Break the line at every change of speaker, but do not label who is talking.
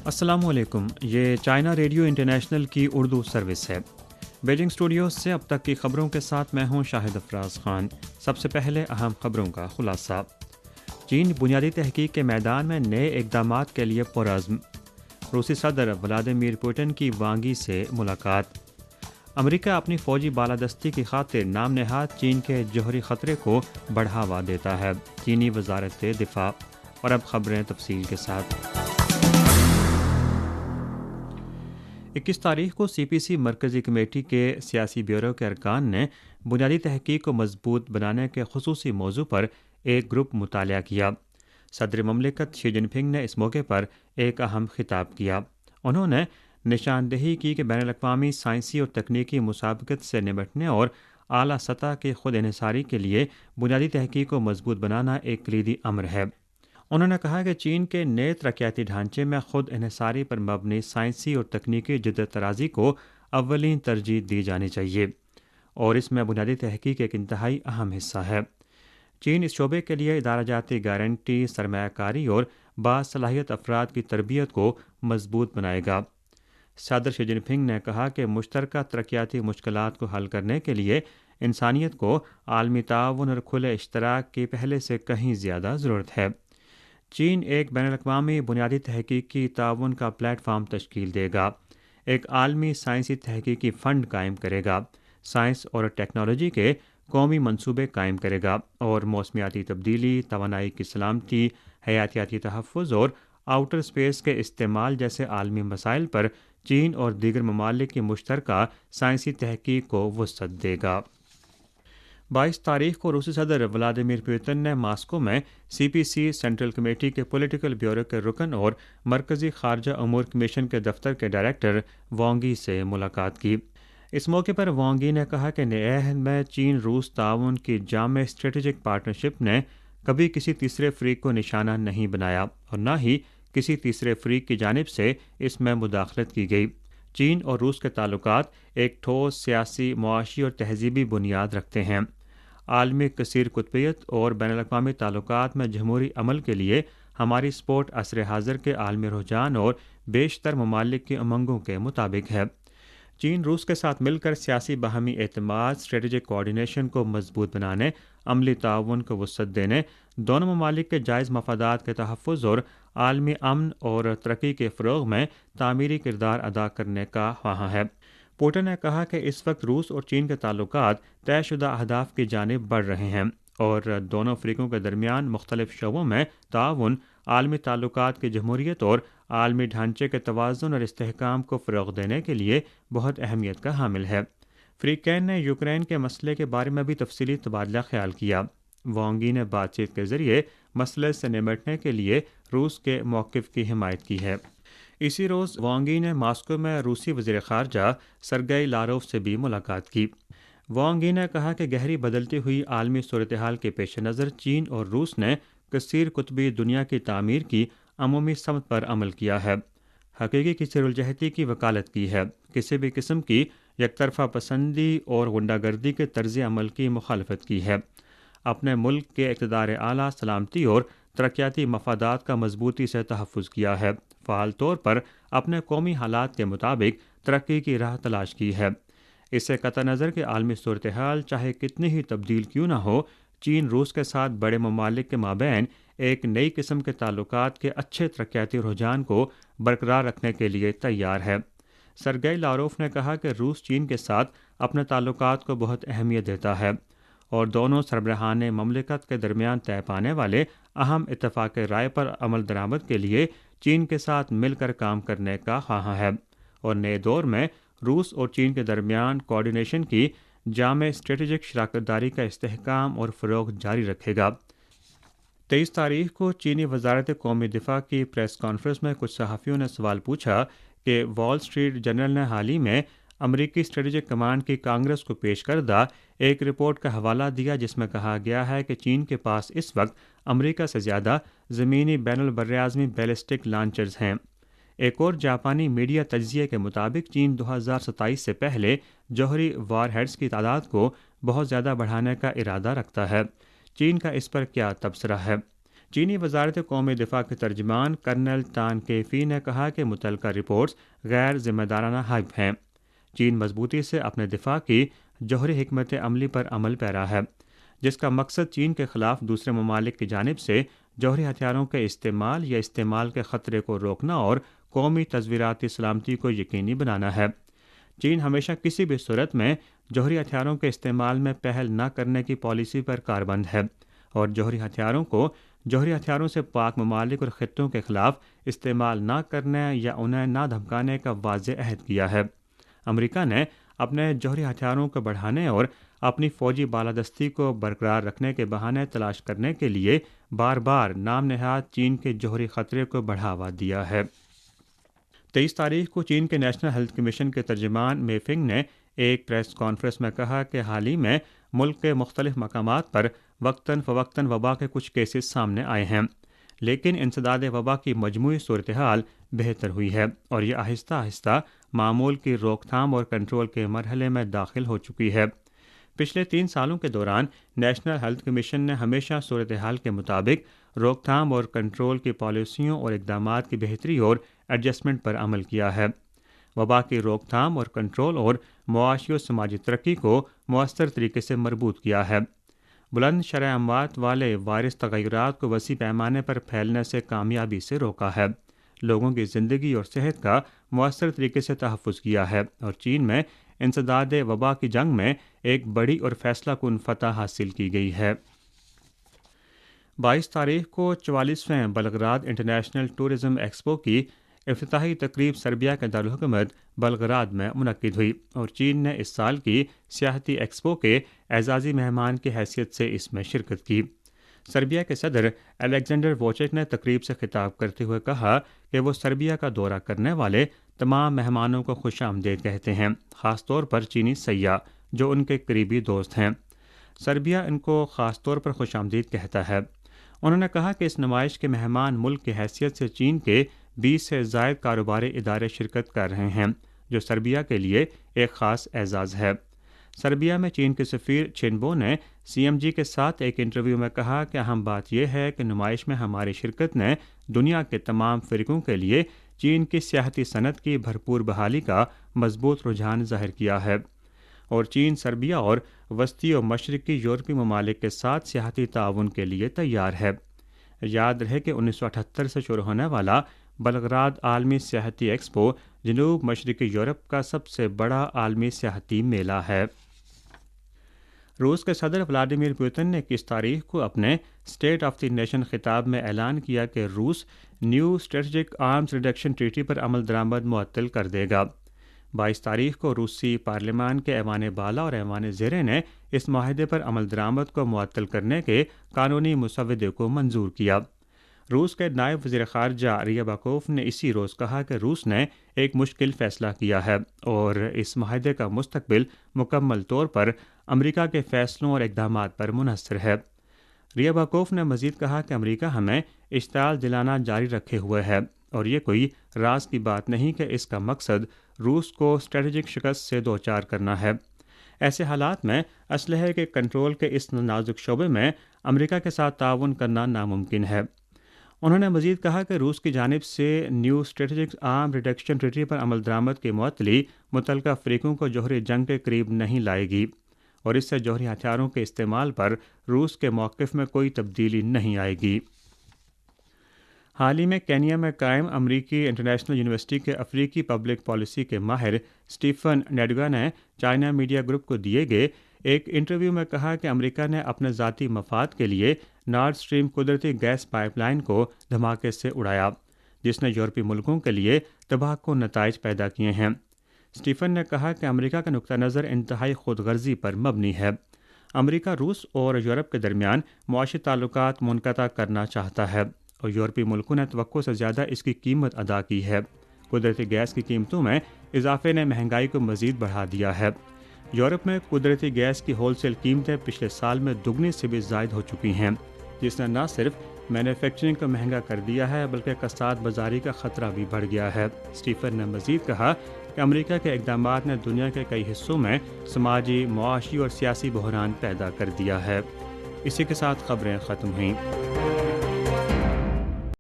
السلام علیکم، یہ چائنا ریڈیو انٹرنیشنل کی اردو سروس ہے۔ بیجنگ اسٹوڈیوز سے اب تک کی خبروں کے ساتھ میں ہوں شاہد افراز خان۔ سب سے پہلے اہم خبروں کا خلاصہ۔ چین بنیادی تحقیق کے میدان میں نئے اقدامات کے لیے پرعزم۔ روسی صدر ولادیمیر پوٹن کی وانگ یی سے ملاقات۔ امریکہ اپنی فوجی بالادستی کی خاطر نام نہاد چین کے جوہری خطرے کو بڑھاوا دیتا ہے، چینی وزارت دفاع۔ اور اب خبریں تفصیل کے ساتھ۔ 21 تاریخ کو سی پی سی مرکزی کمیٹی کے سیاسی بیورو کے ارکان نے بنیادی تحقیق کو مضبوط بنانے کے خصوصی موضوع پر ایک گروپ مطالعہ کیا۔ صدر مملکت شی جن پنگ نے اس موقع پر ایک اہم خطاب کیا۔ انہوں نے نشاندہی کی کہ بین الاقوامی سائنسی اور تکنیکی مسابقت سے نمٹنے اور اعلیٰ سطح کی خود انحصاری کے لیے بنیادی تحقیق کو مضبوط بنانا ایک کلیدی امر ہے۔ انہوں نے کہا کہ چین کے نئے ترقیاتی ڈھانچے میں خود انحصاری پر مبنی سائنسی اور تکنیکی جدت طرازی کو اولین ترجیح دی جانی چاہیے، اور اس میں بنیادی تحقیق ایک انتہائی اہم حصہ ہے۔ چین اس شعبے کے لیے ادارہ جاتی گارنٹی، سرمایہ کاری اور باصلاحیت افراد کی تربیت کو مضبوط بنائے گا۔ صدر شی جن پنگ نے کہا کہ مشترکہ ترقیاتی مشکلات کو حل کرنے کے لیے انسانیت کو عالمی تعاون اور کھلے اشتراک کی پہلے سے کہیں زیادہ ضرورت ہے۔ چین ایک بین الاقوامی بنیادی تحقیقی تعاون کا پلیٹ فارم تشکیل دے گا، ایک عالمی سائنسی تحقیقی فنڈ قائم کرے گا، سائنس اور ٹیکنالوجی کے قومی منصوبے قائم کرے گا، اور موسمیاتی تبدیلی، توانائی کی سلامتی، حیاتیاتی تحفظ اور آؤٹر اسپیس کے استعمال جیسے عالمی مسائل پر چین اور دیگر ممالک کی مشترکہ سائنسی تحقیق کو وسعت دے گا۔ 22 تاریخ کو روسی صدر ولادیمیر پوتن نے ماسکو میں سی پی سی سینٹرل کمیٹی کے پولیٹیکل بیورو کے رکن اور مرکزی خارجہ امور کمیشن کے دفتر کے ڈائریکٹر وانگ یی سے ملاقات کی۔ اس موقع پر وانگ یی نے کہا کہ نئے عہد میں چین روس تعاون کی جامع اسٹریٹجک پارٹنرشپ نے کبھی کسی تیسرے فریق کو نشانہ نہیں بنایا اور نہ ہی کسی تیسرے فریق کی جانب سے اس میں مداخلت کی گئی۔ چین اور روس کے تعلقات ایک ٹھوس سیاسی، معاشی اور تہذیبی بنیاد رکھتے ہیں۔ عالمی کثیر قطبیت اور بین الاقوامی تعلقات میں جمہوری عمل کے لیے ہماری سپورٹ عصر حاضر کے عالمی رجحان اور بیشتر ممالک کی امنگوں کے مطابق ہے۔ چین روس کے ساتھ مل کر سیاسی باہمی اعتماد، اسٹریٹجک کوآرڈینیشن کو مضبوط بنانے، عملی تعاون کو وسعت دینے، دونوں ممالک کے جائز مفادات کے تحفظ اور عالمی امن اور ترقی کے فروغ میں تعمیری کردار ادا کرنے کا خواہاں ہے۔ پوٹن نے کہا کہ اس وقت روس اور چین کے تعلقات طے شدہ اہداف کی جانب بڑھ رہے ہیں، اور دونوں فریقوں کے درمیان مختلف شعبوں میں تعاون عالمی تعلقات کی جمہوریت اور عالمی ڈھانچے کے توازن اور استحکام کو فروغ دینے کے لیے بہت اہمیت کا حامل ہے۔ فریقین نے یوکرین کے مسئلے کے بارے میں بھی تفصیلی تبادلہ خیال کیا۔ وانگ یی نے بات چیت کے ذریعے مسئلے سے نمٹنے کے لیے روس کے موقف کی حمایت کی ہے۔ اسی روز وانگ یی نے ماسکو میں روسی وزیر خارجہ سرگئی لاروف سے بھی ملاقات کی۔ وانگ یی نے کہا کہ گہری بدلتی ہوئی عالمی صورتحال کے پیش نظر چین اور روس نے کثیر قطبی دنیا کی تعمیر کی عمومی سمت پر عمل کیا ہے، حقیقی کثیر الجہتی کی وکالت کی ہے، کسی بھی قسم کی یک طرفہ پسندی اور غنڈہ گردی کے طرز عمل کی مخالفت کی ہے، اپنے ملک کے اقتدار اعلیٰ، سلامتی اور ترقیاتی مفادات کا مضبوطی سے تحفظ کیا ہے، فعال طور پر اپنے قومی حالات کے مطابق ترقی کی راہ تلاش کی ہے۔ اس سے قطع نظر کہ عالمی صورتحال چاہے کتنی ہی تبدیل کیوں نہ ہو، چین روس کے ساتھ بڑے ممالک کے مابین ایک نئی قسم کے تعلقات کے اچھے ترقیاتی رجحان کو برقرار رکھنے کے لیے تیار ہے۔ سرگئی لاروف نے کہا کہ روس چین کے ساتھ اپنے تعلقات کو بہت اہمیت دیتا ہے اور دونوں سربراہان مملکت کے درمیان طے پانے والے اہم اتفاق رائے پر عمل درآمد کے لیے چین کے ساتھ مل کر کام کرنے کا خواہاں ہے، اور نئے دور میں روس اور چین کے درمیان کوآرڈینیشن کی جامع اسٹریٹجک شراکت داری کا استحکام اور فروغ جاری رکھے گا۔ 23 تاریخ کو چینی وزارت قومی دفاع کی پریس کانفرنس میں کچھ صحافیوں نے سوال پوچھا کہ وال اسٹریٹ جرنل نے حال ہی میں امریکی اسٹریٹجک کمانڈ کی کانگریس کو پیش کردہ ایک رپورٹ کا حوالہ دیا جس میں کہا گیا ہے کہ چین کے پاس اس وقت امریکہ سے زیادہ زمینی بین البراعظمی بیلسٹک لانچرز ہیں۔ ایک اور جاپانی میڈیا تجزیے کے مطابق چین 2027 سے پہلے جوہری وار ہیڈز کی تعداد کو بہت زیادہ بڑھانے کا ارادہ رکھتا ہے۔ چین کا اس پر کیا تبصرہ ہے؟ چینی وزارت قومی دفاع کے ترجمان کرنل تان کیفی نے کہا کہ متعلقہ رپورٹس غیر ذمہ دارانہ ہائپ ہیں۔ چین مضبوطی سے اپنے دفاع کی جوہری حکمت عملی پر عمل پیرا ہے، جس کا مقصد چین کے خلاف دوسرے ممالک کی جانب سے جوہری ہتھیاروں کے استعمال یا استعمال کے خطرے کو روکنا اور قومی تصویراتی سلامتی کو یقینی بنانا ہے۔ چین ہمیشہ کسی بھی صورت میں جوہری ہتھیاروں کے استعمال میں پہل نہ کرنے کی پالیسی پر کاربند ہے اور جوہری ہتھیاروں سے پاک ممالک اور خطوں کے خلاف استعمال نہ کرنے یا انہیں نہ دھمکانے کا واضح عہد کیا ہے۔ امریکہ نے اپنے جوہری ہتھیاروں کو بڑھانے اور اپنی فوجی بالادستی کو برقرار رکھنے کے بہانے تلاش کرنے کے لیے بار بار نام نہاد چین کے جوہری خطرے کو بڑھاوا دیا ہے۔ 23 تاریخ کو چین کے نیشنل ہیلتھ کمیشن کے ترجمان میفنگ نے ایک پریس کانفرنس میں کہا کہ حال ہی میں ملک کے مختلف مقامات پر وقتاً فوقتاً وبا کے کچھ کیسز سامنے آئے ہیں، لیکن انسداد وبا کی مجموعی صورتحال بہتر ہوئی ہے اور یہ آہستہ آہستہ معمول کی روک تھام اور کنٹرول کے مرحلے میں داخل ہو چکی ہے۔ پچھلے 3 سالوں کے دوران نیشنل ہیلتھ کمیشن نے ہمیشہ صورتحال کے مطابق روک تھام اور کنٹرول کی پالیسیوں اور اقدامات کی بہتری اور ایڈجسٹمنٹ پر عمل کیا ہے۔ وبا کی روک تھام اور کنٹرول اور معاشی و سماجی ترقی کو مؤثر طریقے سے مربوط کیا ہے۔ بلند شرح اموات والے وائرس تغیرات کو وسیع پیمانے پر پھیلنے سے کامیابی سے روکا ہے، لوگوں کی زندگی اور صحت کا مؤثر طریقے سے تحفظ کیا ہے اور چین میں انسداد وبا کی جنگ میں ایک بڑی اور فیصلہ کن فتح حاصل کی گئی ہے۔ 22 تاریخ کو 44ویں بلغراد انٹرنیشنل ٹورزم ایکسپو کی افتتاحی تقریب سربیا کے دارالحکومت بلغراد میں منعقد ہوئی اور چین نے اس سال کی سیاحتی ایکسپو کے اعزازی مہمان کی حیثیت سے اس میں شرکت کی۔ سربیا کے صدر الیگزینڈر ووچک نے تقریب سے خطاب کرتے ہوئے کہا کہ وہ سربیا کا دورہ کرنے والے تمام مہمانوں کو خوش آمدید کہتے ہیں، خاص طور پر چینی سیاح جو ان کے قریبی دوست ہیں۔ سربیا ان کو خاص طور پر خوش آمدید کہتا ہے۔ انہوں نے کہا کہ اس نمائش کے مہمان ملک کی حیثیت سے چین کے 20 سے زائد کاروباری ادارے شرکت کر رہے ہیں، جو سربیا کے لیے ایک خاص اعزاز ہے۔ سربیا میں چین کے سفیر چینبو نے CMG کے ساتھ ایک انٹرویو میں کہا کہ اہم بات یہ ہے کہ نمائش میں ہماری شرکت نے دنیا کے تمام فریقوں کے لیے چین کی سیاحتی صنعت کی بھرپور بحالی کا مضبوط رجحان ظاہر کیا ہے اور چین سربیا اور وسطی و مشرقی یورپی ممالک کے ساتھ سیاحتی تعاون کے لیے تیار ہے۔ یاد رہے کہ 1978 سے شروع ہونے والا بلغراد عالمی سیاحتی ایکسپو جنوب مشرقی یورپ کا سب سے بڑا عالمی سیاحتی میلہ ہے۔ روس کے صدر ولادیمیر پوتن نے 21 تاریخ کو اپنے اسٹیٹ آف دی نیشن خطاب میں اعلان کیا کہ روس new strategic arms reduction treaty پر عمل درآمد معطل کر دے گا۔ 22 تاریخ کو روسی پارلیمان کے ایوان بالا اور ایوان زیریں نے اس معاہدے پر عمل درآمد کو معطل کرنے کے قانونی مسودے کو منظور کیا۔ روس کے نائب وزیر خارجہ ریاباکوف نے اسی روز کہا کہ روس نے ایک مشکل فیصلہ کیا ہے اور اس معاہدے کا مستقبل مکمل طور پر امریکہ کے فیصلوں اور اقدامات پر منحصر ہے۔ ریاباکوف نے مزید کہا کہ امریکہ ہمیں اشتعال دلانا جاری رکھے ہوئے ہے اور یہ کوئی راز کی بات نہیں کہ اس کا مقصد روس کو اسٹریٹجک شکست سے دوچار کرنا ہے۔ ایسے حالات میں اسلحے کے کنٹرول کے اس نازک شعبے میں امریکہ کے ساتھ تعاون کرنا ناممکن ہے۔ انہوں نے مزید کہا کہ روس کی جانب سے نیو اسٹریٹجک آرم ریڈکشن ٹریٹی پر عمل درآمد کی معطلی متعلقہ فریقوں کو جوہری جنگ کے قریب نہیں لائے گی اور اس سے جوہری ہتھیاروں کے استعمال پر روس کے موقف میں کوئی تبدیلی نہیں آئے گی۔ حال ہی میں کینیا میں قائم امریکی انٹرنیشنل یونیورسٹی کے افریقی پبلک پالیسی کے ماہر اسٹیفن نیڈوگا نے چائنا میڈیا گروپ کو دیے گئے ایک انٹرویو میں کہا کہ امریکہ نے اپنے ذاتی مفاد کے لیے نارڈ اسٹریم قدرتی گیس پائپ لائن کو دھماکے سے اڑایا، جس نے یورپی ملکوں کے لیے تباہ کن نتائج پیدا کیے ہیں۔ اسٹیفن نے کہا کہ امریکہ کا نقطہ نظر انتہائی خود غرضی پر مبنی ہے۔ امریکہ روس اور یورپ کے درمیان معاشی تعلقات منقطع کرنا چاہتا ہے اور یورپی ملکوں نے توقع سے زیادہ اس کی قیمت ادا کی ہے۔ قدرتی گیس کی قیمتوں میں اضافے نے مہنگائی کو مزید بڑھا دیا ہے۔ یورپ میں قدرتی گیس کی ہول سیل قیمتیں پچھلے سال میں دگنی سے بھی زائد ہو چکی ہیں، جس نے نہ صرف مینوفیکچرنگ کو مہنگا کر دیا ہے بلکہ کساد بازاری کا خطرہ بھی بڑھ گیا ہے۔ اسٹیفن نے مزید کہا کہ امریکہ کے اقدامات نے دنیا کے کئی حصوں میں سماجی، معاشی اور سیاسی بحران پیدا کر دیا ہے۔ اسی کے ساتھ خبریں ختم ہوئیں۔